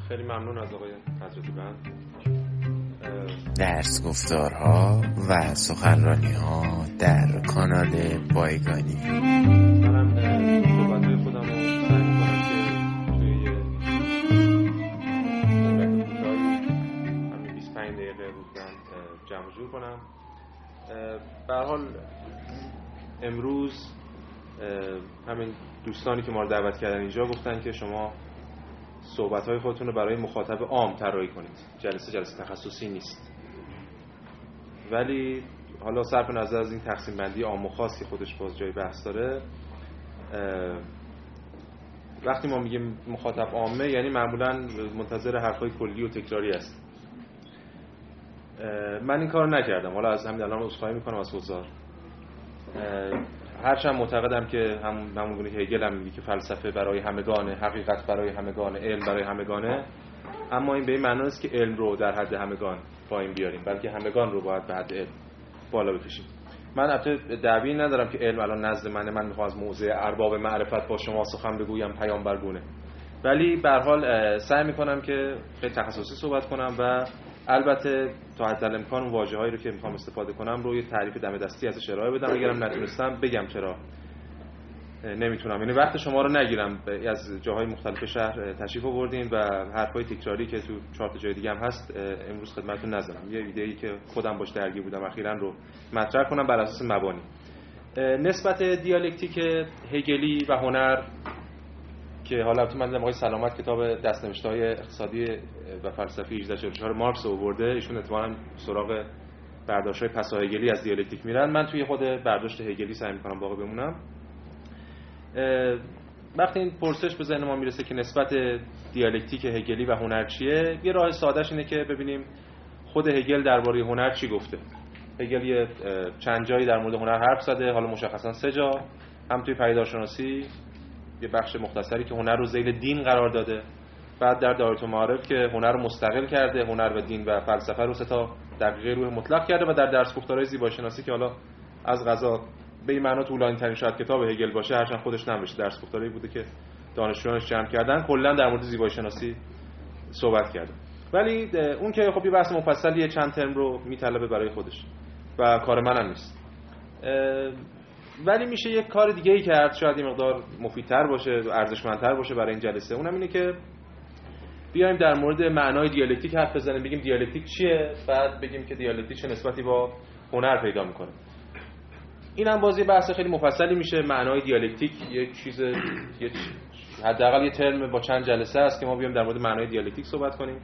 خیلی ممنون از آقای حضرتی بند. درس گفتارها و سخنرانی‌ها در کانال بایگانی. منم صحبت‌های خودم رو سعی می‌کنم که توی یه مدت کوتاهی همین 25 دقیقه روزن جمع جور کنم. به هر حال امروز همین دوستانی که ما رو دعوت کردن اینجا گفتن که شما صحبت‌های خودتون رو برای مخاطب عام طراحی کنید. جلسه تخصصی نیست. ولی حالا صرف نظر از این تقسیم بندی عام و خاص که خودش باز جای بحث داره، وقتی ما میگیم مخاطب عامه یعنی معمولاً منتظر حرفای کلی و تکراری است. من این کارو نکردم. حالا از همین الان عذرخواهی میکنم از حضار. هرچند معتقدم که همونگونه که هگل هم میگه که فلسفه برای همگانه، حقیقت برای همگانه، علم برای همگانه، اما این به این معنی نیست که علم رو در حد همگان پایین بیاریم، بلکه همگان رو باید به حد علم بالا بکشیم. من البته دعوی ندارم که علم الان نزد من میخوام از موضع ارباب معرفت با شما سخن بگویم پیامبرگونه، ولی به هر حال سعی میکنم که خیلی تخصصی صحبت کنم و البته تا حد الامکان اون واژه‌هایی رو که میخوام استفاده کنم رو یه تعریف دم دستی ازش ارائه بدم. اگرم نتونستم بگم چرا نمیتونم، یعنی وقت شما رو نگیرم. از جاهای مختلف شهر تشریف آوردین و حرفای تکراری که تو 4 تا جای دیگه هم هست امروز خدمتتون نذارم. یه ایده‌ای که خودم باش درگیر بودم اخیراً رو مطرح کنم بر اساس مبانی. نسبت دیالکتیک هگلی و هنر که حالا تو من آقای سلامت کتاب دست‌نوشته‌های اقتصادی و فلسفی 1844 مارکس آورده، ایشون اتفاقاً سراغ برداشت‌های پسا هگلی از دیالکتیک میرن. من توی خود برداشت هگلی سعی می‌کنم باقی بمونم. وقتی این پرسش به ذهن ما میرسه که نسبت دیالکتیک هگلی و هنر چیه، یه راه سادهش اینه که ببینیم خود هگل درباره هنر چی گفته. هگل یه چند جایی در مورد هنر حرف زده، حالا مشخصاً 3 جا، هم توی پدیدارشناسی یه بخش مختصری که هنر رو ذیل دین قرار داده، بعد در دایره المعارف که هنر رو مستقل کرده، هنر و دین و فلسفه رو 3 تا دقیقه روح مطلق کرده، و در درس گفتارهای زیبایی شناسی که حالا از قضا به این معنا طولانی‌ترین شاید کتاب هگل باشه، هرچند خودش نمیشه، درس گفتاری بوده که دانشجویانش جمع کردن، کلا در مورد زیبایی شناسی صحبت کرده. ولی اون که خب یه بحث مفصلیه، چند ترم رو میطلبه برای خودش و کار منم نیست. ولی میشه یک کار دیگه‌ای کرد، شاید این مقدار مفیدتر باشه و ارزشمندتر باشه برای این جلسه. اونم اینه که بیایم در مورد معنای دیالکتیک حرف بزنیم، بگیم دیالکتیک چیه، بعد بگیم که دیالکتیک چه نسبتی با هنر پیدا میکنه. این هم بازی بحث خیلی مفصلی میشه. معنای دیالکتیک یک چیز، حداقل یه ترم با چند جلسه است که ما بیایم در مورد معنای دیالکتیک صحبت کنیم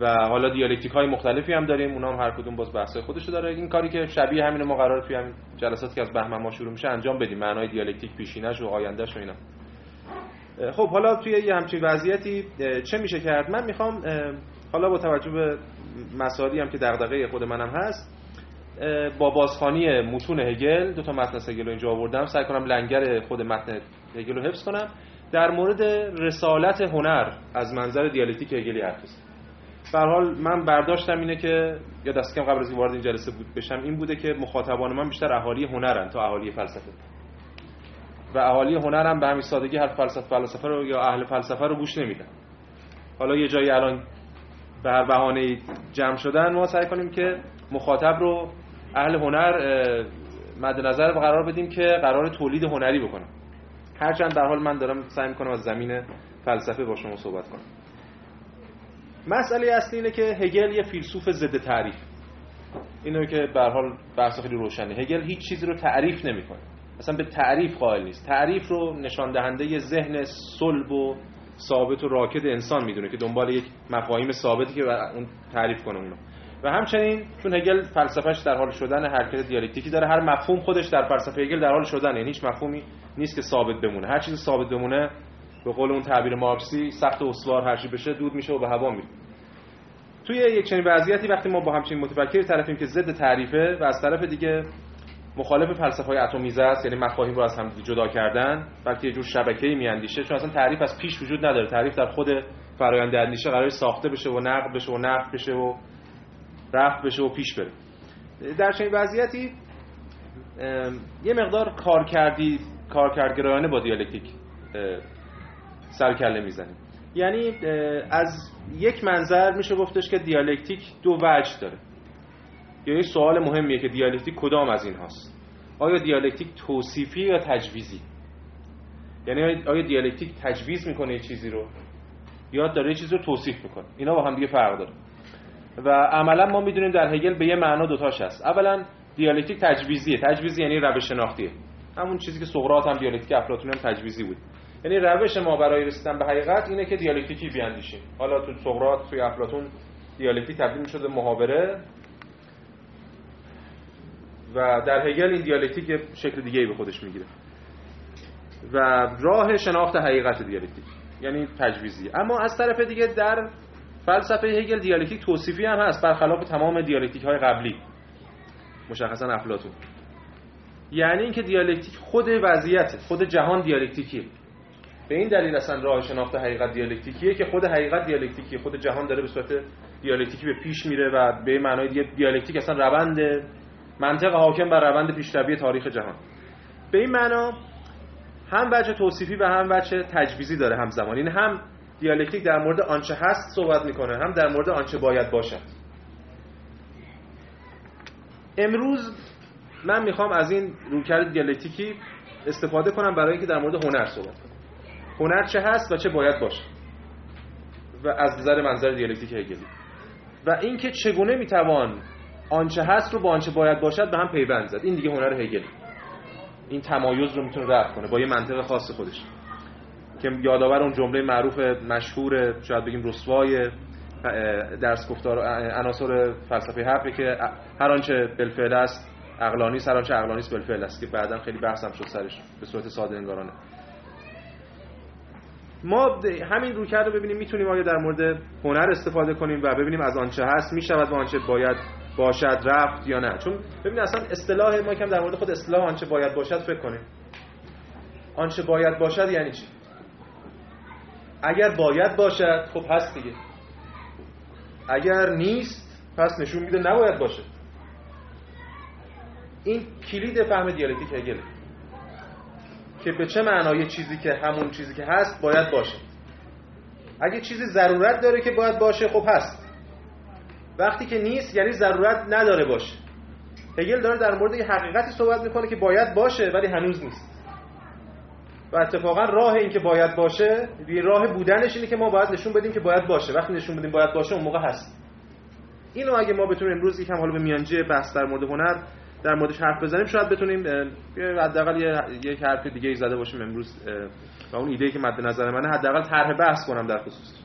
و حالا دیالکتیک های مختلفی هم داریم، اونها هم هر کدوم باز بحثای خودشو داره. این کاری که شبیه همین ما قراره توی همین جلساتی که از بهمن ما شروع میشه انجام بدیم، معنای دیالکتیک، پیشینش و آیندهش و اینا. خب حالا توی یه همچین وضعیتی چه میشه کرد؟ من میخوام حالا با توجه به مسائلی هم که دغدغه خود منم هست، با بازخوانی متون هگل، 2 تا متن هگل رو اینجا آوردم، سعی کنم لنگر خود متن هگل رو حفظ کنم، در مورد رسالت هنر از منظر دیالکتیک هگلی حرف بزنم. به هر حال من برداشتم اینه که یا دست کم قبل از وارد این جلسه بشم این بوده که مخاطبان من بیشتر اهالی هنرن تا اهالی فلسفه، و اهالی هنر هم به همین سادگی حرف فلسفه رو یا اهل فلسفه رو گوش نمیدن. حالا یه جایی الان به هر بهانه‌ای جمع شدن، ما سعی کنیم که مخاطب رو اهل هنر مد نظر قرار بدیم که قرار تولید هنری بکنه. هرچند در حال من دارم سعی میکنم از زمین فلسفه با شما صحبت کنم. مسئله اصلی اینه که هگل یه فیلسوف ضد تعریف. اینو که به هر حال بحث خیلی روشنه. هگل هیچ چیزی رو تعریف نمیکنه. اصلا به تعریف قائل نیست. تعریف رو نشان دهنده ذهن صلب و ثابت و راکد انسان میدونه که دنبال یک مفاهیم ثابتی که اون تعریف کنه اونو. و همچنین چون هگل فلسفهش در حال شدن، حرکت دیالکتیکی داره، هر مفهوم خودش در فلسفه هگل در حال شدن، یعنی هیچ مفهومی نیست که ثابت بمونه. هر چیز ثابت بمونه به قول اون تعبیر مارکسی سخت و استوار هر چی بشه دود میشه و به هوا میره. توی یک چنین وضعیتی وقتی ما با همچین متفکری طرفیم که ضد تعریفه و از طرف دیگه مخالف فلسفه‌های اتمیزه است، یعنی مفاهیم رو از هم جدا کردن، بلکه یه جور شبکه‌ای میاندیشه، چون اصلا تعریف از پیش وجود نداره. تعریف در خود فرآیند اندیشه قراره ساخته بشه و نقد بشه و نقد بشه و رفع بشه و پیش بره. در چنین وضعیتی یه مقدار کارکردگرایانه با دیالکتیک سر کله میزنیم. یعنی از یک منظر میشه گفتش که دیالکتیک دو وجه داره. یعنی سوال مهمیه که دیالکتیک کدام از این هاست؟ آیا دیالکتیک توصیفی یا تجویزی؟ یعنی آیا دیالکتیک تجویز میکنه یه چیزی رو یا داره یه چیزی رو توصیف میکنه؟ اینا با هم دیگه فرق داره. و عملا ما میدونیم در هگل به یه معنا دوتاش هست. اولا دیالکتیک تجویزیه. تجویز یعنی روش شناختیه. همون چیزی که سقراط هم دیالکتیک افلاطون هم تجویزی بود. یعنی روش ما برای رسیدن به حقیقت اینه که دیالکتیکی بیاندیشیم. حالا تو سقراط، توی افلاطون دیالکتیک تبدیل می‌شده به محاوره و در هگل این دیالکتیک یه شکل دیگه‌ای به خودش میگیره. و راه شناخت حقیقت دیالکتیک یعنی تجویزی. اما از طرف دیگه در فلسفه هگل دیالکتیک توصیفی هم هست، برخلاف تمام دیالکتیک‌های قبلی، مشخصا افلاطون. یعنی اینکه دیالکتیک خود وضعیت، خود جهان دیالکتیکیه. به این دلیل اصلا راه شناخت حقیقت دیالکتیکیه که خود حقیقت دیالکتیکیه، خود جهان داره به صورت دیالکتیکی به پیش میره و به معنای دیالکتیک اصلا روند منطق حاکم بر روند پیشروی تاریخ جهان. به این معنا هم وجه توصیفی و هم وجه تجویزی داره همزمان. این هم دیالکتیک در مورد آنچه هست صحبت میکنه، هم در مورد آنچه باید باشد. امروز من میخوام از این رویکرد دیالکتیکی استفاده کنم برای اینکه در مورد هنر صحبت کنم. هنر چه هست و چه باید باشه و از نظر منظر دیالکتیک هگلی و اینکه چگونه میتوان آنچه هست رو با آنچه باید باشد به هم پیوند زد. این دیگه هنر هگلی. این تمایز رو میتونه رفع کنه با یه منطق خاص خودش که یادآور اون جمله معروف مشهور شاید بگیم رسوای درس گفتار عناصر فلسفه حقه که هر آنچه بالفعل است عقلانی است، هر آنچه عقلانی است بالفعل است، که بعداً خیلی بحث هم شد سرش به صورت ساده انگارانه. ما همین رویکرد رو ببینیم میتونیم آیا در مورد هنر استفاده کنیم و ببینیم از آنچه هست میشود با آنچه باید باشد رفت یا نه. چون ببینید اصلا اصطلاح ما کم در مورد خود اصطلاح آنچه باید باشد فکر کنیم. آنچه باید باشد یعنی چی؟ اگر باید باشد خب هست دیگه، اگر نیست پس نشون میده نباید باشه. این کلید فهم دیالکتیک هگل که به چه معنای چیزی که همون چیزی که هست باید باشه. اگه چیزی ضرورت داره که باید باشه خب هست، وقتی که نیست یعنی ضرورت نداره باشه. هگل داره در مورد یه حقیقتی صحبت میکنه که باید باشه ولی هنوز نیست و اتفاقا راه این که باید باشه راه بودنش اینه که ما باید نشون بدیم که باید باشه. وقتی نشون بدیم باید باشه اون موقع هست. اینو اگه ما بتونیم امروز یکم حالا به میانجی بحث در مورد هنر در موردش حرف بزنیم شاید بتونیم حداقل یک حرف دیگه ای زده باشیم امروز و اون ایده‌ای که مد نظر منه حداقل طرح بحث کنم در خصوصش.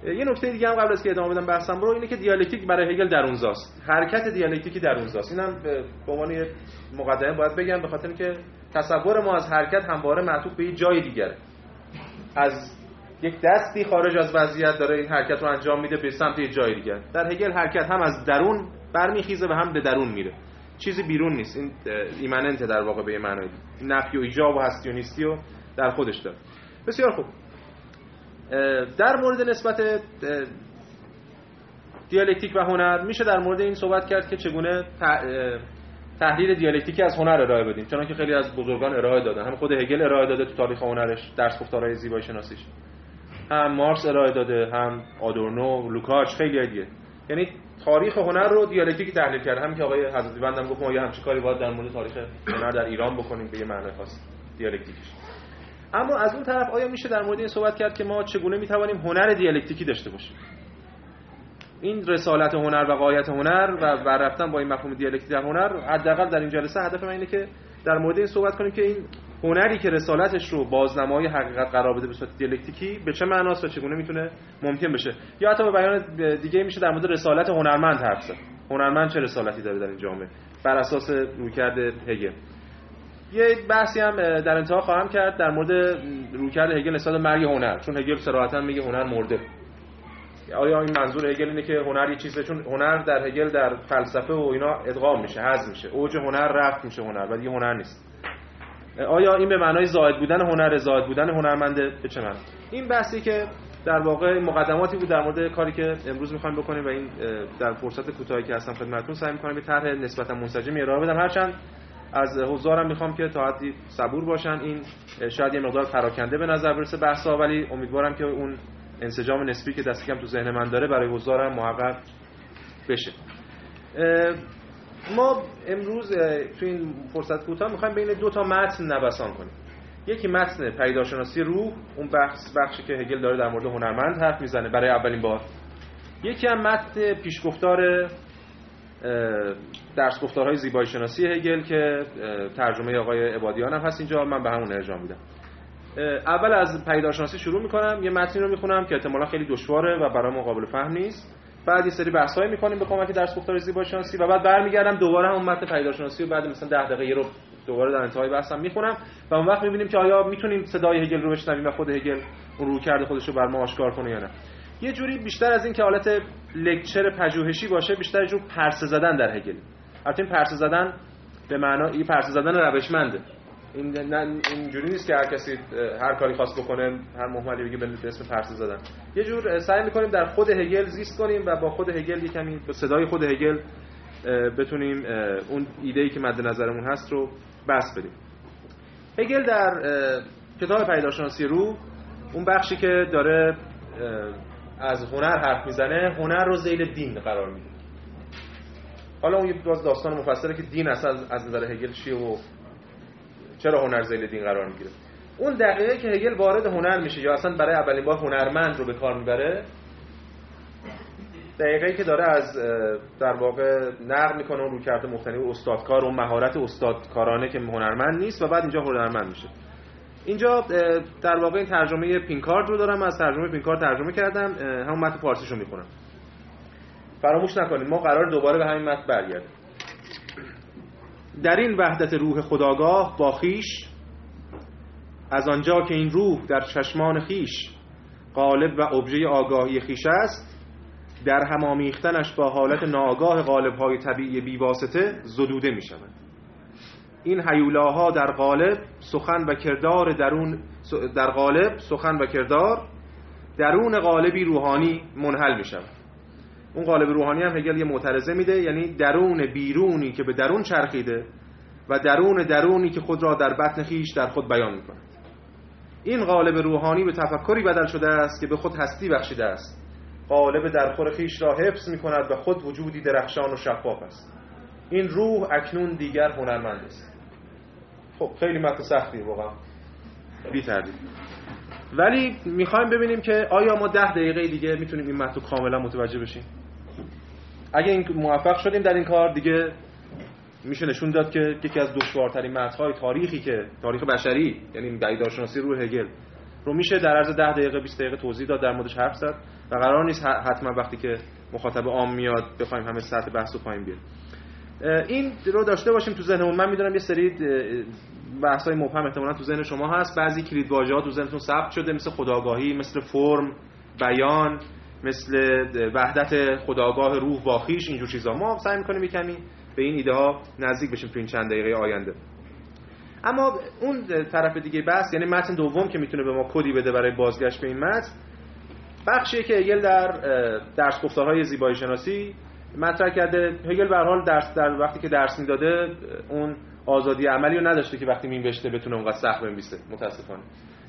یه نکته دیگه هم قبل از که ادامه بدم بحثم رو اینه که دیالکتیک برای هگل درونزاست. حرکت دیالکتیکی درونزاست. اینم به عنوان مقدمه باید بگم به خاطر اینکه تصور ما از حرکت همواره معطوف به یه جای دیگره. از یک دستی خارج از وضعیت داره این حرکت رو انجام میده به سمت یه جای دیگر. در هگل حرکت هم از درون برمیخیزه و هم به درون میره. چیزی بیرون نیست. این ایمننت در واقع به معنای نفی و ایجاب و هستی و نیستی رو در خودش داره. بسیار خوب. در مورد نسبت دیالکتیک و هنر میشه در مورد این صحبت کرد که چگونه تحلیل دیالکتیکی از هنر ارائه بدیم، چون که خیلی از بزرگان ارائه دادن. هم خود هگل ارائه داده تو تاریخ هنرش، درس گفتارهای زیبایی شناسیش، هم مارکس ارائه داده، هم آدورنو، لوکاچ، خیلی دیگه. یعنی تاریخ هنر رو دیالکتیکی تحلیل کرده. همین که آقای حضرتی بندم گفت ما یه همچین کاری باید در مورد تاریخ هنر در ایران بکنیم به یه معنای خاص دیالکتیکیش. اما از اون طرف آیا میشه در مورد این صحبت کرد که ما چگونه میتوانیم هنر دیالکتیکی داشته باشیم؟ این رسالت هنر و غایت هنر و رفتن با این مفهوم دیالکتیک در هنر، حداقل در این جلسه هدف من اینه که در مورد این صحبت کنیم که این هنری که رسالتش رو بازنمای حقیقت قرار بده به صورت دیالکتیکی به چه معناست و چگونه میتونه ممکن بشه. یا حتی به بیان دیگه میشه در مورد رسالت هنرمند حرف زد. هنرمند چه رسالتی داره در این جامعه بر اساس رویکرد هگل. یه بحثی هم در انتها خواهم کرد در مورد رویکرد هگل نسبت به مرگ هنر، چون هگل صراحتاً میگه هنر مرده. آیا این منظور هگل اینه که هنر یه چیزه؟ چون هنر در هگل در فلسفه و اینا ادغام میشه، حذف میشه، اوج هنر رفت میشه هنر و دیگه هنر نیست. آیا این به معنای زائد بودن هنر، زائد بودن هنرمنده؟ به چه معنی؟ این بحثی که در واقع مقدماتی بود در مورد کاری که امروز می‌خوایم بکنیم و این در فرصت کوتاهی که هستم خدمتتون سعی می‌کنم یه طرح نسبتاً منسجمی ارائه بدم، هرچند از حضارم میخوام که تا حدی صبور باشن. این شاید یه مقدار پراکنده به نظر برسه بحثا، ولی امیدوارم که اون انسجام نسبی که دست کم تو ذهن من داره برای حضارم محقق بشه. ما امروز تو این فرصت کوتاه میخوایم بین دو تا متن نوسان کنیم. یکی متن پیداشناسی روح، اون بخشی که هگل داره در مورد هنرمند حرف میزنه برای اولین بار. یکی هم متن پیشگفتار درس گفتارهای زیبایی شناسی هگل که ترجمه آقای عبادیان هم هست اینجا، من به همون ارجاع میدم. اول از پیداشناسی شروع میکنم، یه متنی رو میخونم که احتمالاً خیلی دشواره و برای قابل فهم نیست. بعد یه سری بحث‌های می‌کنیم به کمک درس گفتار زیبایی شناسی و بعد برمیگردم دوباره همون متن پیداشناسی و بعد مثلا 10 دقیقه یه رو دوباره در انتهای بحثم میخونم و اون وقت می‌بینیم که آیا میتونیم صدای هگل رو بشنویم و خود هگل اون رویکرد خودش رو بر ما آشکار کنه یا نه. یه جوری بیشتر از این که حالت لکچر پژوهشی باشه، بیشتر جور پرسه زدن در هگل. البته این پرسه زدن به معنای پرسه زدن روشمنده. اینجوری نیست که هر کسی هر کاری خواست بکنه هر محملی بگه به اسم پرسه زدن. یه جور سعی می‌کنیم در خود هگل زیست کنیم و با خود هگل کمی با صدای خود هگل بتونیم اون ایده‌ای که مد نظرمون هست رو بس بدیم. هگل در کتاب پیداشناسی روح اون بخشی که داره از هنر حرف میزنه، هنر رو ذیل دین قرار میده. حالا اون یه داستان مفصله که دین اصلا از نظر هگل چیه و چرا هنر ذیل دین قرار میگیره. اون دقیقه که هگل وارد هنر میشه یا اصلا برای اولین بار هنرمند رو به کار میبره، دقیقه‌ای که داره از در واقع نقد میکنه اون رویکرد مختلف استادکار و مهارت استادکارانه که هنرمند نیست و بعد اینجا هنرمند میشه. اینجا در واقع این ترجمه پینکارد رو دارم، از ترجمه پینکارد ترجمه کردم، همون متن فارسیشو میخونم. فراموش نکنید ما قرار دوباره به همین متن برگردیم. در این وحدت روح خودآگاه با خویش، از آنجا که این روح در چشمان خویش غالب و ابژه آگاهی خویش است، در هم آمیختنش با حالت ناآگاه غالب‌های طبیعی بی‌واسطه زدوده می‌شود. این هیولاها در غالب سخن و کردار درون قالبی روحانی منحل می‌شود. اون قالب روحانی هم هگل یه معترضه میده، یعنی درون بیرونی که به درون چرخیده و درونی که خود را در بطن خویش در خود بیان می‌کند. این قالب روحانی به تفکری بدل شده است که به خود هستی بخشیده است. قالب درخور خویش را حفظ می‌کند و خود وجودی درخشان و شفاف است. این روح اکنون دیگر هنرمند است. خب خیلی متن سختیه واقعا، بی تردید. ولی می‌خوایم ببینیم که آیا ما 10 دقیقه دیگه میتونیم این متن کاملا متوجه بشیم. اگه این موفق شدیم در این کار، دیگه میشه نشون داد که یکی از دشوارترین متن‌های تاریخ بشری، یعنی پیداشناسی روح هگل رو میشه در عرض 10 دقیقه 20 دقیقه توضیح داد، در موردش حرف زد و قرار نیست حتما وقتی که مخاطب عام میاد بخوایم همه سطح بحث رو پایین بیاریم. این رو داشته باشیم تو ذهنمون. من میدونم یه سری بحث‌های مبهم احتمالاً تو ذهن شما هست، بعضی کلیدواژه‌ها تو ذهنتون ثبت شده، مثل خودآگاهی، مثل فرم، بیان، مثل وحدت خودآگاه روح با خویش، اینجور چیزا. ما سعی می‌کنیم کمی به این ایده ها نزدیک بشیم تو این چند دقیقه آینده. اما اون طرف دیگه بحث، یعنی متن دوم که میتونه به ما کدی بده برای بازگشت به این متن، بخشیه که هگل در درس گفتارهای زیبایی شناسی مطرح کرده. هگل به هر حال در وقتی که درس میداده اون آزادی عملی رو نداشته که وقتی مینوشته بتونه اونقدر سخت بنویسه، متاسفانه.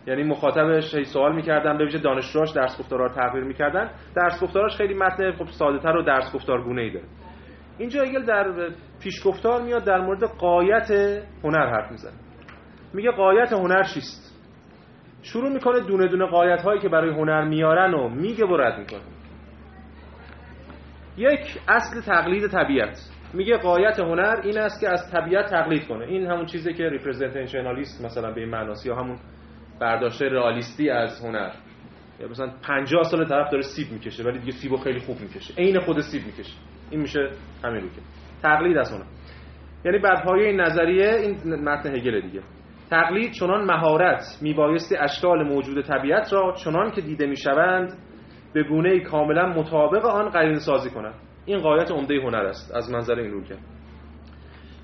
یعنی مخاطبش هی سوال می‌کردن، به ویژه دانشجوهاش درس گفتارها رو تحقیر می‌کردن. درس گفتاراش خیلی متن خب ساده‌تر و درس گفتارگونه‌ای داره. اینجا هگل در پیشگفتار میاد در مورد غایت هنر حرف میزنه. میگه غایت هنر چیست؟ شروع میکنه دونه دونه غایت‌هایی که برای هنر میارن و میگه و رد میکنه. یک، اصل تقلید طبیعت. میگه غایت هنر این است که از طبیعت تقلید کنه. این همون چیزی که ریپرزنتیشنالیست مثلا به این معناست، یا همون برداشت رئالیستی از هنر. یا مثلا 50 سال طرف داره سیب میکشه ولی دیگه سیبو خیلی خوب میکشه، عین خود سیب میکشه. این میشه همین رو که تقلید از هنر. یعنی بر پایه این نظریه این متن هگل دیگه. تقلید چنان مهارت میبایستی اشکال موجود طبیعت را چنان که دیده میشوند به گونه‌ای کاملا مطابق آن قرینه سازی کند. این غایت عمده هنر است از منظر این رویکرد.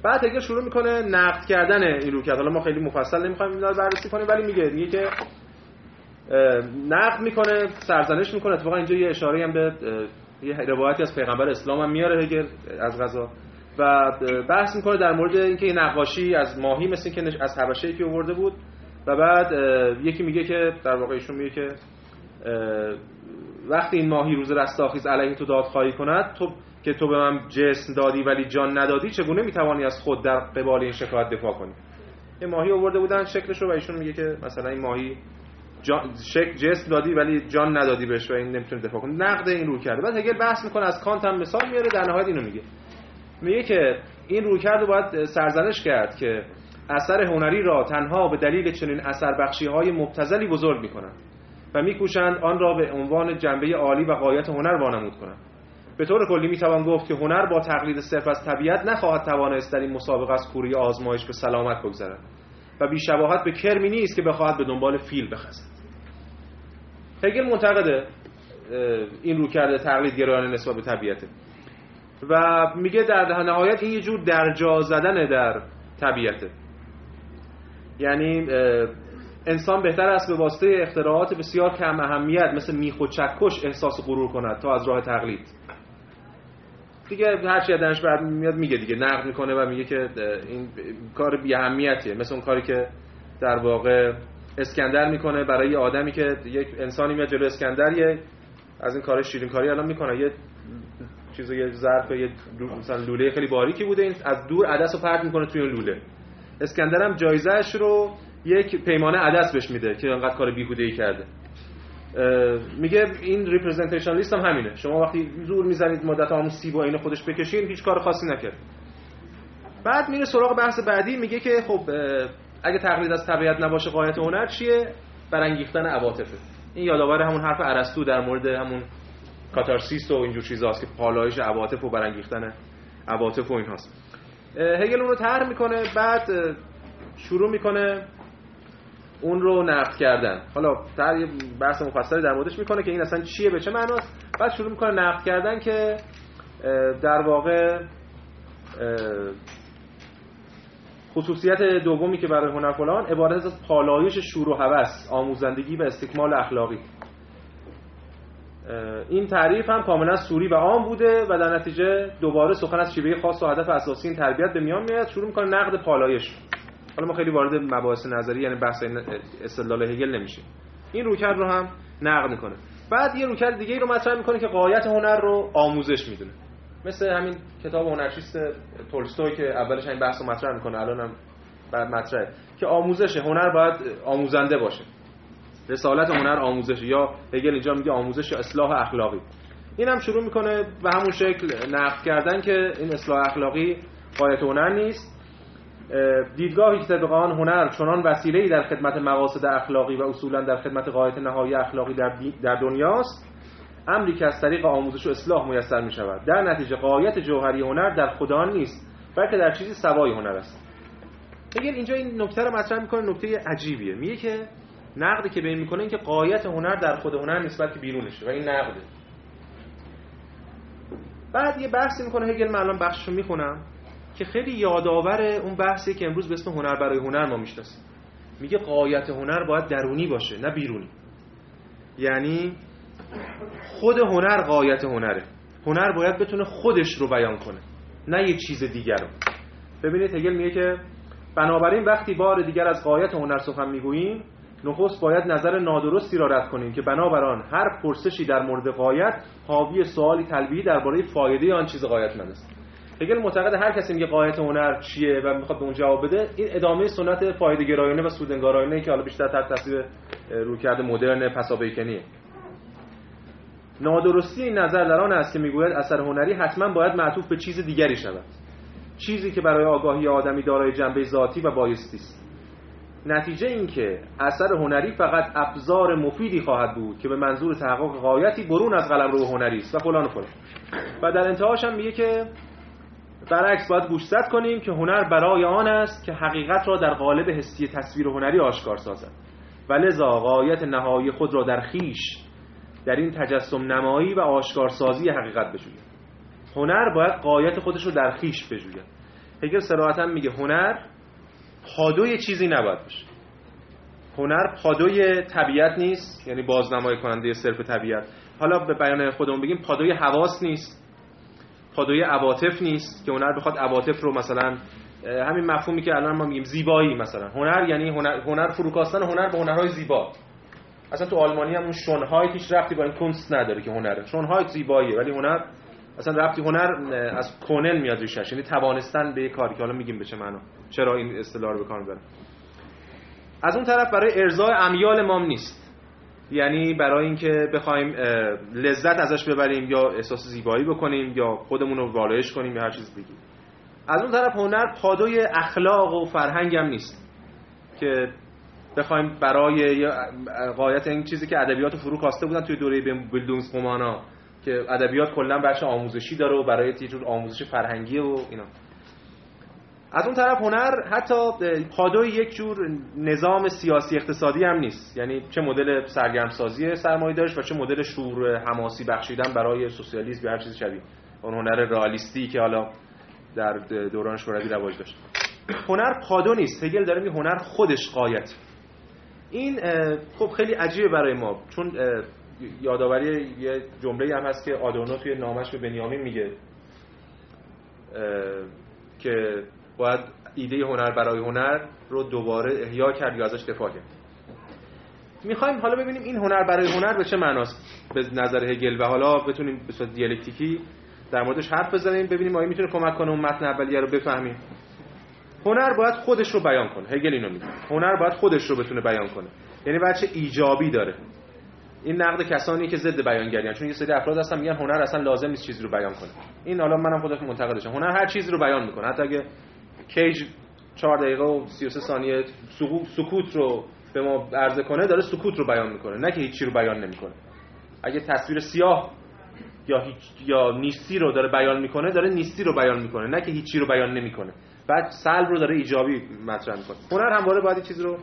بعد هگل شروع میکنه نقد کردن این رویکرد. حالا ما خیلی مفصل نمیخوایم اینا رو بررسی کنیم، ولی میگه که نقد میکنه، سرزنش میکنه. اتفاقا اینجا یه اشاره هم به یه روایتی از پیغمبر اسلام هم میاره هگل از قضا. و بحث میکنه در مورد اینکه این نقاشی از ماهی مثل که از حبشه‌ای که آورده بود و بعد یکی میگه که در واقع ایشون میگه که وقتی این ماهی روز رستاخیز علیه تو دادخواهی کند، تو به من جسم دادی ولی جان ندادی، چگونه میتوانی از خود در قبال این شکایت دفاع کنی؟ این ماهی آورده بودن شکلش رو و ایشون میگه که مثلا این ماهی جسم دادی ولی جان ندادی بهش و این نمیتونه دفاع کنه. نقد این رو کرده. بعد هگل بحث میکنه، از کانت هم مثال میاره، در نهایت اینو میگه که این رویکرد رو باید سرزنش کرد که اثر هنری را تنها به دلیل چنین اثر بخشی‌های مبتذلی بزرگ می‌کنند و می‌کوشند آن را به عنوان جنبه عالی و غایت هنر وانمود کنند. به طور کلی می‌توان گفت که هنر با تقلید صرف از طبیعت نخواهد توانست در این مسابقه از کوری آزمایش به سلامت بگذرد و بی‌شباهت به کرمی نیست که بخواهد به دنبال فیل بخزد. هگل منتقد این رویکرد تقلیدگرایانه نسبت به طبیعت و میگه در نهایت این یه جور درجا زدن در طبیعته. یعنی انسان بهتر است به واسطه اختراعات بسیار کم اهمیت مثل میخ و چکش احساس غرور کند تا از راه تقلید. دیگه هر چی ازش بعد میاد میگه دیگه، نقد میکنه و میگه که این کار بی اهمیتیه، مثل اون کاری که در واقع اسکندر میکنه برای آدمی که یک انسانی میاد جلو اسکندر از این کار شیرین کاری الان میکنه، یه چیزو یه ظرف یه مثلا لوله خیلی باریکی بوده، این از دور عدسو پرت میکنه توی اون لوله. اسکندر هم جایزه‌اش رو یک پیمانه عدس بهش میده که انقدر کار بیهوده‌ای کرده. میگه این ریپرزنتیشنالیست هم همینه، شما وقتی زور میزنید مدت همون سیب و عین خودش بکشین هیچ کار خاصی نکرد. بعد میره سراغ بحث بعدی، میگه که خب اگه تقلید از طبیعت نباشه غایت هنر چیه؟ برانگیختن عواطفه. این یادآور همون حرف ارسطو در مورد همون کاتارسیس و اینجور چیزاست که پالایش عواطف و برانگیختن عواطف و اینهاست. هگل اون رو طرح میکنه، بعد شروع میکنه اون رو نقد کردن. حالا یه بحث مفصلی در موردش میکنه که این اصلا چیه، به چه معناست. بعد شروع میکنه نقد کردن که در واقع خصوصیت دومی که برای هنر فلان عبارت از پالایش شور و هوس، آموزندگی و استکمال اخلاقی. این تعریف هم کاملا سوری و عام بوده و در نتیجه دوباره سخن از شیوه خاص و هدف اساسی این تربیت به میان میاد. شروع میکنه نقد پالایش. حالا ما خیلی وارد مباحث نظری یعنی بحث استدلال هگل نمیشیم. این رویکرد رو هم نقد میکنه. بعد یه رویکرد دیگه رو مطرح میکنه که غایت هنر رو آموزش میدونه، مثل همین کتاب هنرچیست تولستوی که اولش این بحث رو مطرح میکنه، الانم بعد مطرحه که آموزش هنر باید آموزنده باشه. رسالت هنر آموزش، یا هگل اینجا میگه آموزش یا اصلاح اخلاقی. این هم شروع میکنه به همون شکل نقد کردن که این اصلاح اخلاقی غایت هنر نیست. دیدگاهی که طبق آن هنر چنان وسیله‌ای در خدمت مقاصد اخلاقی و اصولا در خدمت غایت نهایی اخلاقی در دنیاست، امری که از طریق آموزش و اصلاح میسر میشود. در نتیجه غایت جوهری هنر در خود آن نیست، بلکه در چیزی سوای هنر است. هگل اینجا این نکته رو مطرح میکنه، نکته عجیبیه. میگه که نقدی که به این میکنه این که غایت هنر در خود هنر نیست بلکه بیرونشه و این نقده. بعد یه بحثی میکنه هگل، من الان بخششو میخونم که خیلی یادآور اون بحثی که امروز به اسم هنر برای هنر ما میشناسیم. میگه غایت هنر باید درونی باشه نه بیرونی. یعنی خود هنر غایت هنره. هنر باید بتونه خودش رو بیان کنه نه یه چیز دیگر رو. ببینید هگل میگه که بنابراین وقتی بار دیگر از غایت هنر سخن میگوییم، نخست باید نظر نادرستی را رد کنیم که بنابراین هر پرسشی در مورد غایت حاوی سوالی تلبیحی درباره فایده آن چیز غایتمند است. هگل معتقد هر کسی میگه غایت هنر چیه و میخواد به اون جواب بده، این ادامه سنت فایده گرایانه و سودنگارانه که حالا بیشتر تحت تاثیر رویکرد مدرن پسابیکنیه. نادرستی این نظر در آن است که میگوید اثر هنری حتما باید معطوف به چیز دیگری شود، چیزی که برای آگاهی آدمی دارای جنبه ذاتی و بایستی است. نتیجه این که اثر هنری فقط ابزار مفیدی خواهد بود که به منظور تحقق غایتی برون از قلمرو هنری است و فلان و فلان. و در انتهاش هم میگه که برعکس باید گوشزد کنیم که هنر برای آن است که حقیقت را در قالب حسی تصویر هنری آشکار سازد و لذا غایت نهایی خود را در خیش در این تجسم نمایی و آشکارسازی حقیقت بجوید. هنر باید غایت خودش رو در خیش بجوید. هگل صراحتاً میگه هنر پادوی چیزی نباید باشه. هنر پادوی طبیعت نیست، یعنی بازنمایی کننده صرف طبیعت. حالا به بیان خودمون بگیم پادوی حواس نیست، پادوی عواطف نیست که هنر بخواد عواطف رو مثلا همین مفهومی که الان ما میگیم زیبایی، مثلا هنر یعنی هنر فروکاستن هنر به هنرهای زیبا. اصلا تو آلمانی هم اون شونهایت هیچ ربطی با این کنست نداره که هنره. شونهایت زیباییه ولی هنر اصلا ربطی، هنر از کونن میاد ریشش، یعنی توانستن به کاری که حالا میگیم به چه معنا، چرا این اصطلاح رو به کار میبرن. از اون طرف برای ارضای امیال ما نیست، یعنی برای اینکه بخوایم لذت ازش ببریم یا احساس زیبایی بکنیم یا خودمون رو والایش کنیم یا هر چیز دیگه. از اون طرف هنر پادوی اخلاق و فرهنگ هم نیست که بخوایم برای غایت این چیزی که ادبیات فرو کاسته بودن توی دوره بیلدونگسرومانا که ادبیات کلا بخش آموزشی داره و برای یه جور آموزش فرهنگی و اینا. از اون طرف هنر حتی پادوی یک جور نظام سیاسی اقتصادی هم نیست، یعنی چه مدل سرگرمسازی سرمایه‌داریش و چه مدل شعور حماسی بخشیدن برای سوسیالیسم یا هر چیز شبیه اون هنر رئالیستی که حالا در دوران شوروی رواج داشت. هنر پادو نیست. هگل داره میگه هنر خودش غایت. این خب خیلی عجیبه برای ما، چون یادآوری یه جمله‌ای هم هست که آدورنو توی نامش به بنیامین میگه که باید ایده هنر برای هنر رو دوباره احیا کرد یا ازش دفاع کرد. میخوایم حالا ببینیم این هنر برای هنر به چه معناست به نظر هگل و حالا بتونیم به صورت دیالکتیکی در موردش حرف بزنیم، ببینیم آیا میتونه کمک کنه اون متن اولیه رو بفهمیم. هنر باید خودش رو بیان کنه. هگل اینو میگه. هنر باید خودش رو بتونه بیان کنه. یعنی بچه ایجابی داره. این نقد کسانی که ضد بیانگریان، چون یه سری افراد هستن میگن هنر اصلا لازم نیست چیزی رو بیان کنه. این حالا منم خودم منتقدشم. هنر هر چیزی رو بیان میکنه. حتی اگه کیج 4 دقیقه و 33 ثانیه سکوت رو به ما عرضه کنه، داره سکوت رو بیان میکنه، نه که هیچی رو بیان نمیکنه. اگه تصویر سیاه یا نیستی رو داره بیان میکنه، داره نیستی رو بیان میکنه، نه که هیچی رو بیان نمیکنه. بعد سلب رو داره ایجابی مطرح میکنه. هنر همواره باید چیزی رو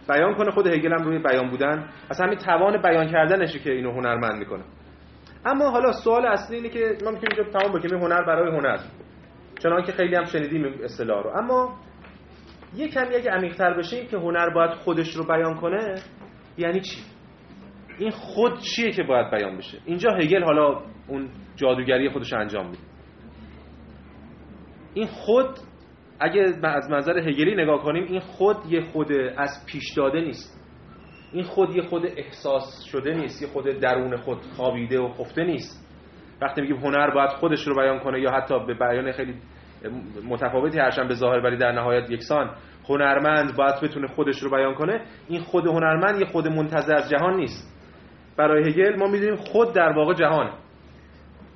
بیان کنه. خود هگل هم روی بیان بودن اصلا همین توان بیان کردنشه که اینو هنرمند میکنه. اما حالا سوال اصلی اینه که ما میتونیم اینجا تمام بکنیم هنر برای هنر، چنانکه خیلی هم شنیدیم اصطلاح رو. اما یه کمی اگه عمیق‌تر بشیم که هنر باید خودش رو بیان کنه یعنی چی؟ این خود چیه که باید بیان بشه؟ اینجا هگل حالا اون جادوگری خودش انجام میده. این خود اگه از منظر هگلی نگاه کنیم، این خود یه خود از پیش داده نیست. این خود یه خود احساس شده نیست، یه خود درون خود خوابیده و خفته نیست. وقتی میگیم هنر باید خودش رو بیان کنه یا حتی به بیان خیلی متفاوتی هرچند به ظاهر ولی در نهایت یکسان، هنرمند باید بتونه خودش رو بیان کنه، این خود هنرمند یه خود منتزع از جهان نیست. برای هگل ما میدونیم خود در واقع جهانه.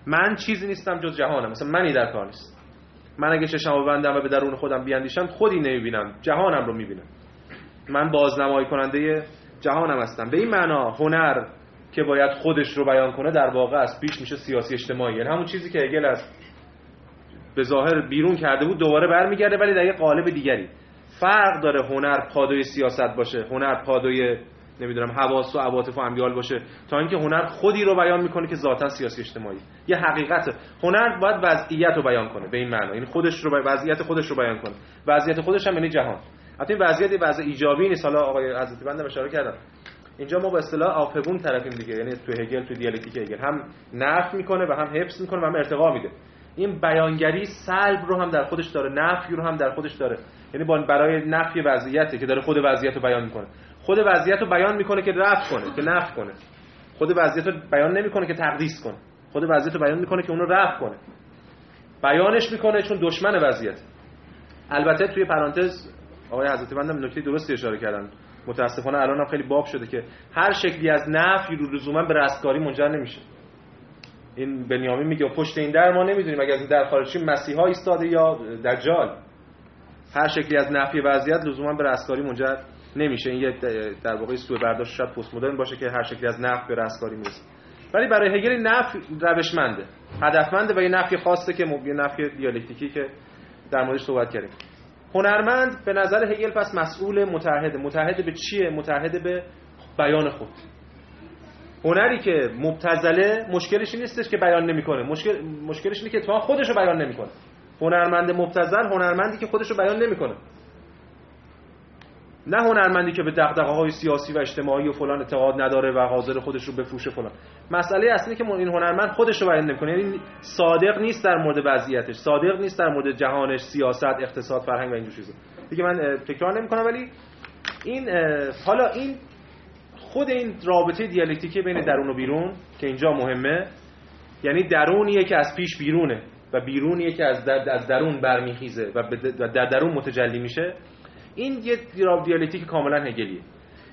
من چیزی نیستم جز جهانم، مثلا منی در کار نیست. من اگه چشمو ببندم و به درون خودم بیاندیشم خودی نمیبینم، جهانم رو میبینم. من بازنمایی کننده جهانم هستم. به این معنا هنر که باید خودش رو بیان کنه در واقع از پیش میشه سیاسی اجتماعی، یعنی همون چیزی که هگل از به ظاهر بیرون کرده بود دوباره برمیگرده ولی در یه قالب دیگری. فرق داره هنر پادوی سیاست باشه، هنر پادوی نمیدونم حواس و عواطف و امیال باشه، تا اینکه هنر خودی رو بیان میکنه که ذاتا سیاسی اجتماعی. یه حقیقته. هنر باید وضعیت رو بیان کنه، به این معنی این خودش رو وضعیت خودش رو بیان کنه. وضعیت خودش هم یعنی جهان. البته این وضعیت وضع ایجابی نیست. حالا آقای حضرتی بنده اشاره کردن اینجا ما به اصطلاح آفبون طرفیم دیگه، یعنی تو هگل تو دیالکتیک هگل هم نفی میکنه و هم حفظ میکنه و هم ارتقا میده. این بیانگری سلب رو هم در خودش داره، نفی رو هم در خودش داره. یعنی برای نفی وضعیتی که داره خود وضعیت رو بیان میکنه. خود وضعیت رو بیان میکنه که رفع کنه، که نفی کنه. خود وضعیت رو بیان نمیکنه که تقدیس کنه. خود وضعیت رو بیان میکنه که اون رو رفع کنه. بیانش میکنه چون دشمن وضعیت. البته توی پرانتز آقای حضرتی بنده نکته درستی اشاره کردن. متاسفانه الان هم خیلی باب شده که هر شکلی از نفی رو لزوما به رستگاری منجر نمیشه. این بنیامین میگه پشت این در ما نمیدونیم اگه از این در خارج شیم مسیحا ایستاده یا دجال. هر شکلی از نفی وضعیت لزوما به رستگاری منجر نمیشه. این یه در واقع سوء برداشت شاید پست مدرن باشه که هر شکلی از نفی به رستگاری میرسه. ولی برای هگل نفی روشمنده، هدفمنده و یه نفی خاصه که یه نفی دیالکتیکی که در موردش صحبت کردیم. هنرمند به نظر هگل پس مسئول متحد به چیه؟ متحد به بیان خود. هنری که مبتذله مشکلش این نیستش که بیان نمیکنه، مشکلش اینه که اتفاقا خودش رو بیان نمیکنه. هنرمند مبتذل هنرمندی که خودش رو بیان نمیکنه. نه هنرمندی که به دغدغه‌های سیاسی و اجتماعی و فلان اعتقاد نداره و حاضر خودش رو بفروشه فلان. مسئله اصلی که این هنرمند خودش رو بیان نمی‌کنه، یعنی صادق نیست در مورد وضعیتش، صادق نیست در مورد جهانش، سیاست، اقتصاد، فرهنگ و این جور چیزا. دیگه من تکرار نمی‌کنم، ولی این حالا این خود این رابطه دیالکتیکی بین درون و بیرون که اینجا مهمه، یعنی درونیه که از پیش بیرونه و بیرونیه که از درون برمیخیزه و در درون متجلی میشه. این یه دیالکتیک کاملا هگلیه.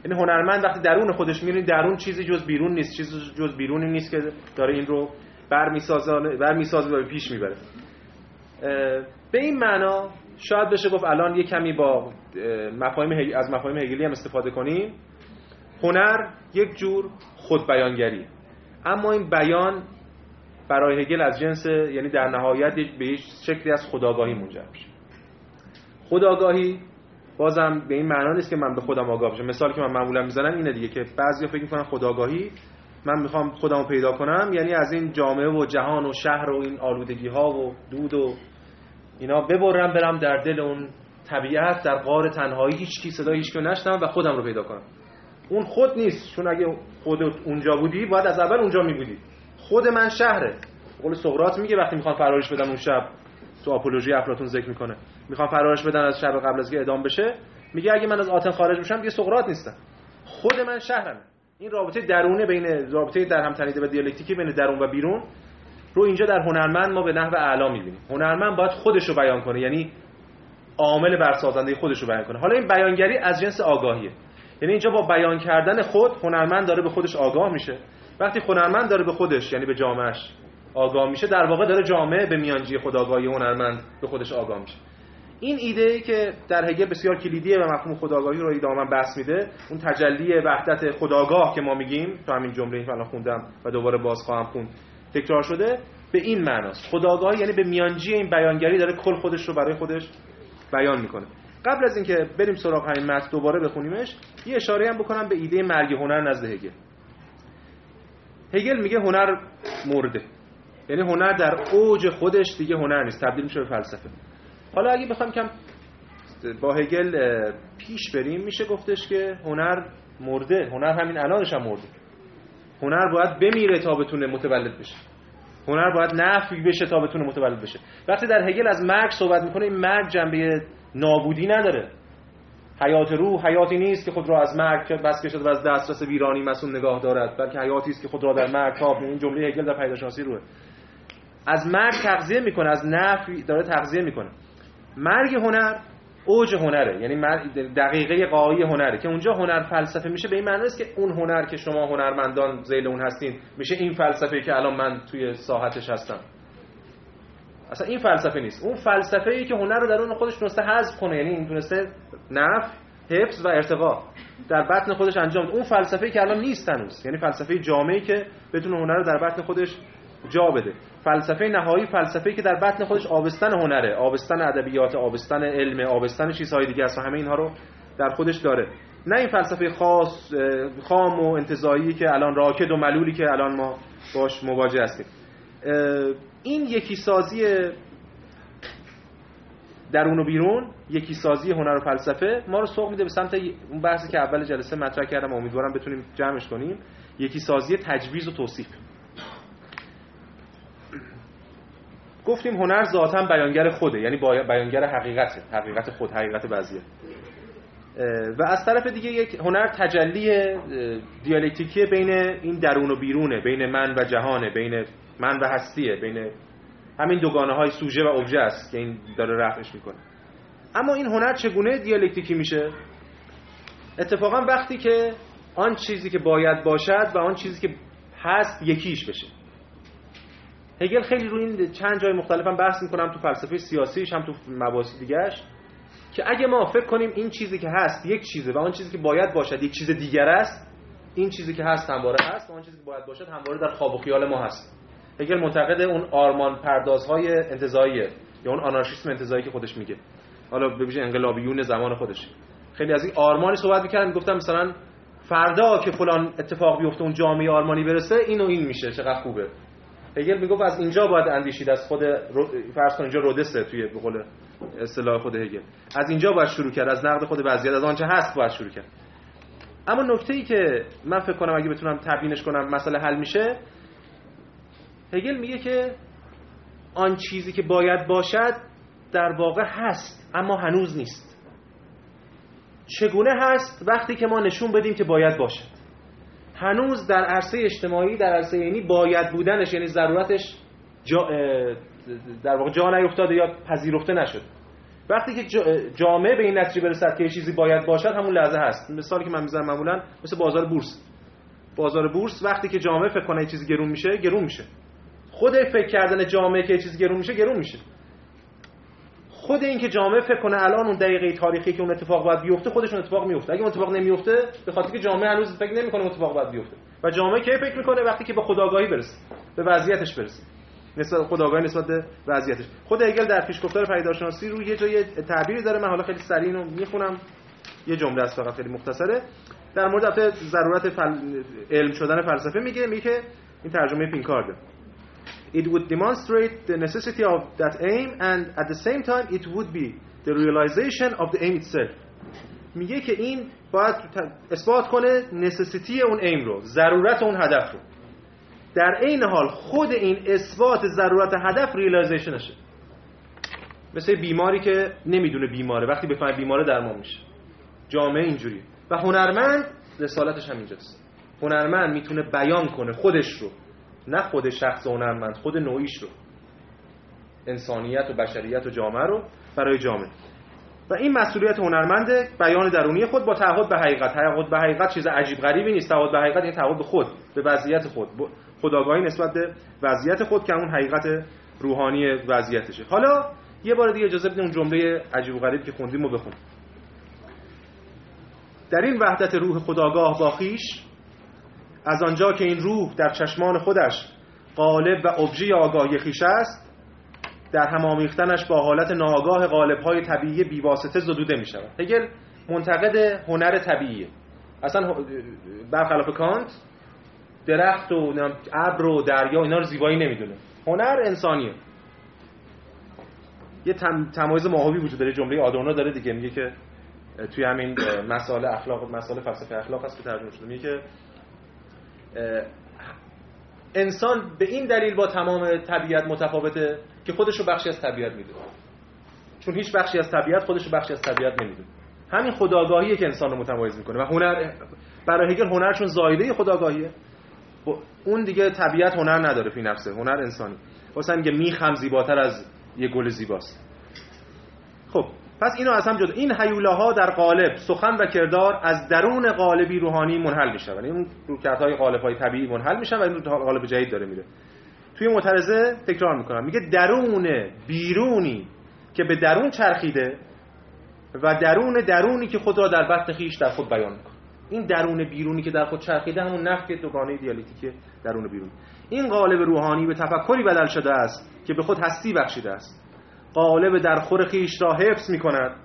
یعنی هنرمند وقتی درون خودش میره، درون چیزی جز بیرون نیست، چیزی جز بیرونی نیست که داره این رو برمیسازه و پیش میبره. به این معنا شاید بشه گفت الان یه کمی با از مفاهیم هگلی هم استفاده کنیم. هنر یک جور خود بیانگریه، اما این بیان برای هگل از جنس، یعنی در نهایت به یک شکلی از خودآگاهی منجر میشه. خودآگاهی بازم به این معنا نیست که من به خودم آگاه بشم. مثالی که من معمولا میزنم اینه دیگه، که بعضیا فکر میکنن خودآگاهی من میخوام خودمو پیدا کنم، یعنی از این جامعه و جهان و شهر و این آلودگی ها و دود و اینا ببرم برم در دل اون طبیعت، در غار تنهایی، هیچ کی صدای هیچ کی نشنوم و خودم رو پیدا کنم. اون خود نیست، چون اگه خودت اونجا بودی باید از اول اونجا میبودی. خود من شهره. قول سقراط میگه وقتی میخوان فرارش بدن اون شب، تو آپولوژی افلاطون ذکر میکنه، میخوان فرارش بدن از شب قبل از که اعدام بشه، میگه اگه من از آتن خارج بشم دیگه سقراط نیستم، خود من شهرم. این رابطه درونه بین رابطه در هم تنیده و دیالکتیکی بین درون و بیرون رو اینجا در هنرمند ما به نحو اعلی میبینیم. هنرمند باید خودش رو بیان کنه، یعنی عامل برسازنده خودش رو بیان کنه. حالا این بیانگری از جنس آگاهیه، یعنی اینجا با بیان کردن خود هنرمند داره به خودش آگاه میشه. وقتی هنرمند داره به خودش، یعنی به جامعهش آگاه میشه، در واقع داره جامعه به میانجی خودآگاهی هنرمند به خودش آگاه میشه. این ایده‌ای که در هگل بسیار کلیدیه و مفهوم خودآگاهی رو ایداماً بحث میده، اون تجلی وحدت خودآگاه که ما میگیم، تو همین جمله‌ای که الان خوندم و دوباره باز خواهم خوند تکرار شده، به این معناست. خودآگاهی یعنی به میانجی این بیانگری داره کل خودش رو برای خودش بیان میکنه. قبل از اینکه بریم سراغ همین متن دوباره بخونیمش، یه اشاره هم بکنم به ایده مرگ هنر نزد هگل. هگل میگه هنر مرده، یعنی هنر در اوج خودش دیگه هنر نیست، تبدیل میشه به فلسفه. حالا اگه بخوام کم با هگل پیش بریم، میشه گفتش که هنر مرده، هنر همین الانش هم مرده. هنر باید بمیره تا بتونه متولد بشه، هنر باید نفی بشه تا بتونه متولد بشه. وقتی در هگل از مرگ صحبت میکنه، این مرگ جنبه نابودی نداره. حیات روح حیاتی نیست که خود را از مرگ بس کشد و از دسترس ویرانی مسئول نگاه دارد، بلکه حیاتی است که خود را در مرگ تاب. این جمله هگل در پیداشناسی روحه. از مرگ تغذیه میکنه، از نفی داره تغذیه میکنه. مرگ هنر اوج هنره، یعنی دقیقه غایی هنره که اونجا هنر فلسفه میشه. به این معنی است که اون هنر که شما هنرمندان ذیل اون هستین میشه این فلسفه‌ای که الان من توی ساحتش هستم. اصلا این فلسفه نیست. اون فلسفه‌ای که هنر رو درون خودش تونسته حذف کنه، یعنی این تونسته نفی، حفظ و ارتقا در بطن خودش انجام بده. اون فلسفه‌ای که الان نیست هنوز، یعنی فلسفه جامعی که بتونه هنر رو در بطن خودش جا بده. فلسفه نهایی فلسفه‌ای که در بطن خودش آبستن هنره، آبستن ادبیات، آبستن علم، آبستن چیزهای دیگه است و همه اینها رو در خودش داره. نه این فلسفه خاص خام و انتزاعی که الان راکد و ملولی که الان ما باش مواجه هستیم. این یکی سازی درون و بیرون، یکی سازی هنر و فلسفه ما رو سوق میده به سمت اون بحثی که اول جلسه مطرح کردم، امیدوارم بتونیم جمعش کنیم. یکی سازی تجویز و توصیف. گفتیم هنر ذاتاً بیانگر خوده، یعنی بیانگر حقیقته، حقیقت خود، حقیقت وضعیت. و از طرف دیگه یک هنر تجلی دیالکتیکی بین این درون و بیرونه، بین من و جهانه، بین من و هستیه، بین همین دوگانه‌های سوژه و ابژه است که این داره رفعش میکنه. اما این هنر چگونه دیالکتیکی میشه؟ اتفاقا وقتی که آن چیزی که باید باشد و آن چیزی که هست یکیش بشه. هگل خیلی روی این چند جای مختلفم بحث میکنم، تو فلسفه سیاسیش هم تو مباحث دیگه‌اش، که اگه ما فکر کنیم این چیزی که هست یک چیزه و آن چیزی که باید باشد یک چیز دیگر است، این چیزی که هست همواره هست و آن چیزی که باید باشد همواره در خواب و خیال ما هست. هگل معتقد اون آرمان پردازهای انتزاعیه یا اون آنارشیسم انتزاعی که خودش میگه، حالا به ویژه انقلابیون زمان خودش خیلی از این آرمانی صحبت می‌کردن، میگفتن مثلا فردا که فلان اتفاق بیفته اون جامعه آرمانی برسه این و این میشه، چقدر خوبه. هگل میگفت از اینجا باید اندیشید، از خود فرض کن اینجا رودسه توی به قول اصطلاح خود هگل. از اینجا باید شروع کرد، از نقد خود وضعیت، از آنچه هست باید شروع کرد. اما نکته‌ای که من فکر کنم اگه بتونم تبیینش کنم مسئله حل میشه، هگل میگه که آن چیزی که باید باشد در واقع هست اما هنوز نیست. چگونه هست؟ وقتی که ما نشون بدیم که باید باشد. هنوز در عرصه اجتماعی، در عرصه عینی باید بودنش یعنی ضرورتش در واقع جا نیفتاده یا پذیرفته نشد. وقتی که جامعه به این نتیجه برسد که یه چیزی باید باشد، همون لحظه هست. مثالی که من میزنم معمولا مثل بازار بورس. بازار بورس وقتی که جامعه فکر کنه یه چیزی گرون میشه، گرون میشه. خود فکر کردن جامعه که یه چیزی گرون میشه، گرون میشه. خود این که جامعه فکر کنه الان اون دقیقه تاریخی که اون اتفاق باید بیفته، خودشون اتفاق میفته. اگه اون اتفاق نمیفته، به خاطر که جامعه هنوز فکر نمیکنه اون اتفاق باید بیفته. و جامعه کی فکر میکنه؟ وقتی که به خودآگاهی برسه، به وضعیتش برسه. نسبت خودآگاهی نسبت به وضعیتش. خود هگل در پیشگفتار پدیدارشناسی روی یه جای تعبیری داره، من حالا خیلی سریع اینو میخونم، یه جمله است فقط خیلی مختصره. در مورد ضرورت علم شدن فلسفه میگه که این ترجمه پینکارده. It would demonstrate the necessity of that aim and at the same time it would be the realization of the aim itself. میگه که این باید اثبات کنه necessity اون aim رو، ضرورت اون هدف رو. در عین حال خود این اثبات ضرورت هدف realizationشه. مثل بیماری که نمیدونه بیماره، وقتی بفهمه بیماره درمان میشه. جامعه اینجوریه. و هنرمند رسالتش هم اینجاست. هنرمند میتونه بیان کنه خودش رو، نه خود شخص هنرمند، خود نوعیش رو، انسانیت و بشریت و جامعه رو برای جامعه. و این مسئولیت هنرمنده، بیان درونی خود با تعهد به حقیقت. تعهد به حقیقت چیز عجیب غریبی نیست. تعهد به حقیقت یعنی تعهد به خود، به وضعیت خود، خودآگاهی نسبت به وضعیت خود که اون حقیقت روحانی وضعیتشه. حالا یه بار دیگه اجازه بدید اون جمله عجیب و غریبی که خوندیم رو بخونیم. در این وحدت روح خودآگاه با خویش، از آنجا که این روح در چشمان خودش قالب و ابژه آگاهی خویش است، در هم آمیختنش با حالت ناآگاه قالب‌های طبیعی بی‌واسطه زدوده می‌شود. هگل منتقد هنر طبیعیه. اصلا برخلاف کانت درخت و ابر و دریا اینا رو زیبایی نمیدونه. هنر انسانیه. یه تمایز ماهوی وجود داره. جمله آدورنو داره دیگه، میگه که توی همین مسائل اخلاق، مسائل فلسفه اخلاق هست که ترجمه شده، میگه که انسان به این دلیل با تمام طبیعت متفاوته که خودش رو بخشی از طبیعت میدونه، چون هیچ بخشی از طبیعت خودش رو بخشی از طبیعت نمیدونه. همین خودآگاهیه که انسان رو متمایز میکنه. و هنر برای هگل هنر چون زایده خودآگاهیه، اون دیگه طبیعت هنر نداره فی نفسه، هنر انسانی. واسه میگه میخ هم زیباتر از یه گل زیباست. خب پس اینو از هم جدا، این هیولاها در قالب، سخن و کردار از درون قالبی روحانی منحل میشن. این رویکردهای قالب‌های طبیعی منحل میشن و این قالب جدید داره میره. توی معترضه تکرار میکنم، میگه درون بیرونی که به درون چرخیده و درونی که خود را در بطن خویش در خود بیان میکنه. این درون بیرونی که در خود چرخیده همون نفی دوگانه دیالکتیک درون بیرون. این قالب روحانی به تفکری بدل شده است که به خود هستی بخشیده است. قالب در خور خویش را حفظ میکند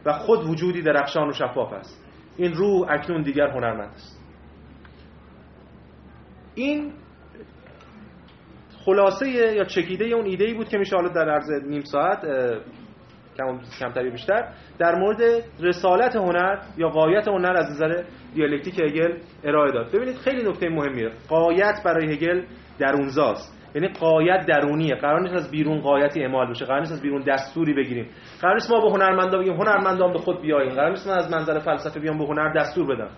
و خود وجودی درخشان و شفاف است. این روح اکنون دیگر هنرمند است. این خلاصه یا چکیده اون ایده‌ای بود که میشه حالا در عرض نیم ساعت کمتر یا بیشتر در مورد رسالت هنر یا غایت هنر از نظر دیالکتیک هگل ارائه داد. ببینید خیلی نکته مهمیه. غایت برای هگل درونزاست، یعنی غایت درونیه. قرار نیست از بیرون غایتی اعمال بشه، قرار نیست از بیرون دستوری بگیریم، قرار نیست ما به هنرمندا بگیم هنرمندان به خود بیاین، قرار نیست من از منظر فلسفه بیام به هنر دستور بدم.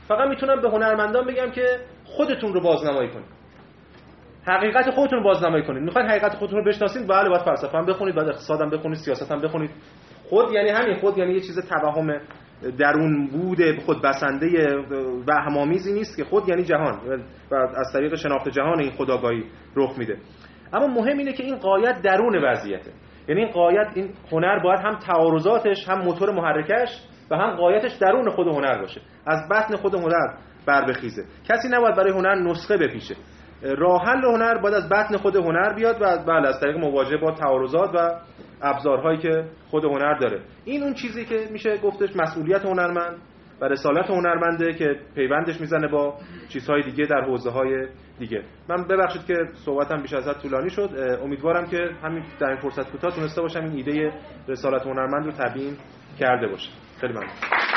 فقط میتونم به هنرمندان بگم که خودتون رو بازنمایی کنید، حقیقت خودتون رو بازنمایی کنید. میخواید حقیقت خودتون رو بشناسید، بله باید فلسفه هم بخونید، باید اقتصاد هم بخونید، سیاست هم بخونید. خود یعنی همین، خود یعنی یه چیز توهم درون بود خود بسنده وهم‌آمیزی نیست که خود یعنی جهان و از طریق شناخت جهان این خودآگاهی رخ میده. اما مهم اینه که این غایت درون وضعیته، یعنی این غایت، این هنر باید هم تعارضاتش، هم موتور محرکش و هم غایتش درون خود هنر باشه، از بطن خود هنر بر بخیزه. کسی نباید برای هنر نسخه بپیشه. راه حل هنر باید از بطن خود هنر بیاد و بله از طریق مواجهه با تعارضات و ابزارهایی که خود هنر داره. این اون چیزی که میشه گفتش مسئولیت هنرمند و رسالت هنرمنده که پیوندش میزنه با چیزهای دیگه در حوزه‌های دیگه. من ببخشید که صحبتم بیش از حد طولانی شد. امیدوارم که همین در این فرصت کوتاه تونسته باشم این ایده رسالت هنرمند رو تبیین کرده باشم. خیلی ممنون.